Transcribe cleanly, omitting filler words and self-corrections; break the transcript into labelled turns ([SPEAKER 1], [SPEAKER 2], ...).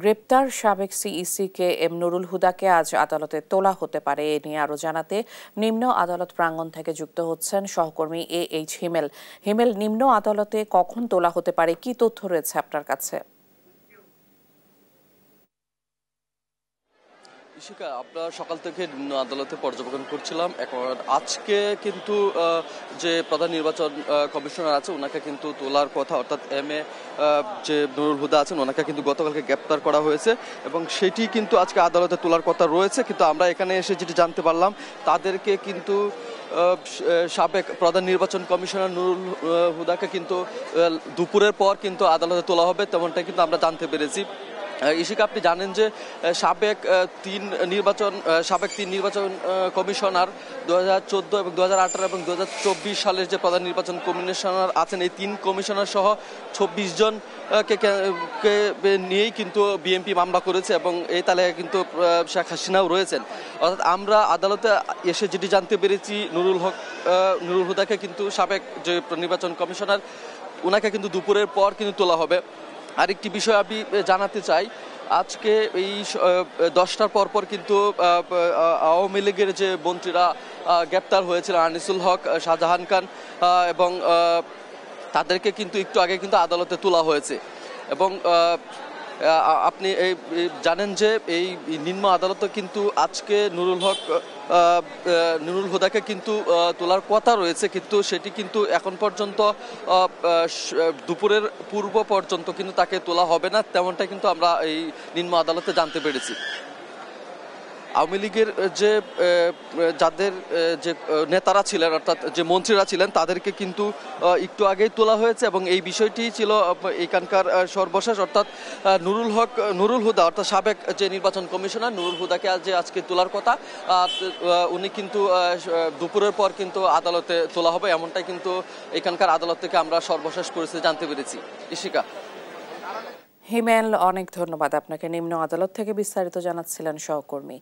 [SPEAKER 1] গ্রেপ্তার সাবেক CEC K M Nurul হুদাকে আজ আদালতে তোলা হতে পারে। এ নিয়ে আরো জানাতে নিম্ন আদালত প্রাঙ্গণ থেকে যুক্ত হচ্ছেন সহকর্মী এইচ হিমেল। হিমেল, নিম্ন আদালতে কখন তোলা হতে পারে, কি তথ্য রয়েছে আপনার কাছে?
[SPEAKER 2] ইশিকা, আমরা সকাল থেকে নিম্ন আদালতে পর্যবেক্ষণ করছিলাম। এখন আজকে কিন্তু যে প্রধান নির্বাচন কমিশনার আছে ওনাকে কিন্তু তোলার কথা, অর্থাৎ যে নুরুল হুদা আছেন ওনাকে কিন্তু গতকালকে গ্রেপ্তার করা হয়েছে এবং সেটি কিন্তু আজকে আদালতে তোলার কথা রয়েছে। কিন্তু আমরা এখানে এসে যেটি জানতে পারলাম, তাদেরকে কিন্তু সাবেক প্রধান নির্বাচন কমিশনার নুরুল হুদাকে কিন্তু দুপুরের পর কিন্তু আদালতে তোলা হবে, তেমনটা কিন্তু আমরা জানতে পেরেছি। ইশিকা, আপনি জানেন যে সাবেক তিন নির্বাচন কমিশনার 2014 এবং 2018 এবং 2024 সালের যে প্রধান নির্বাচন কমিশনার আছেন, এই তিন কমিশনার সহ 26 জন কে নিয়েই কিন্তু বিএনপি মামলা করেছে এবং এই তালিকায় কিন্তু শেখ হাসিনাও রয়েছেন। অর্থাৎ আমরা আদালতে এসে যেটি জানতে পেরেছি, নুরুল হুদাকে কিন্তু সাবেক যে নির্বাচন কমিশনার ওনাকে কিন্তু দুপুরের পর কিন্তু তোলা হবে। আরেকটি বিষয় আমি জানাতে চাই, আজকে এই 10টার পর কিন্তু আওয়ামী লীগের যে মন্ত্রীরা গ্রেপ্তার হয়েছিল, আনিসুল হক, শাহজাহান খান এবং তাদেরকে কিন্তু একটু আগে কিন্তু আদালতে তোলা হয়েছে। এবং আপনি জানেন যে এই নিম্ন আদালতে কিন্তু আজকে নুরুল হুদাকে কিন্তু তোলার কথা রয়েছে, কিন্তু সেটি কিন্তু এখন পর্যন্ত দুপুরের পূর্ব পর্যন্ত কিন্তু তাকে তোলা হবে না, তেমনটা কিন্তু আমরা এই নিম্ন আদালতে জানতে পেরেছি। আওয়ামী লীগের যাদের যে নেতারা ছিলেন, অর্থাৎ যে মন্ত্রীরা ছিলেন, তাদেরকে কিন্তু একটু আগেই তোলা হয়েছে এবং এই বিষয়টি ছিল এখানকার সর্বশেষ। অর্থাৎ নুরুল হুদা, অর্থাৎ সাবেক যে নির্বাচন কমিশনার নুরুল হুদাকে আজকে তোলার কথা, উনি কিন্তু দুপুরের পর কিন্তু আদালতে তোলা হবে, এমনটাই কিন্তু এখানকার আদালত থেকে আমরা সর্বশেষ পরিস্থিতি জানতে পেরেছি। ইশিকা।
[SPEAKER 1] হিমেল, অনেক ধন্যবাদ আপনাকে। নিম্ন আদালত থেকে বিস্তারিত জানাচ্ছিলেন সহকর্মী।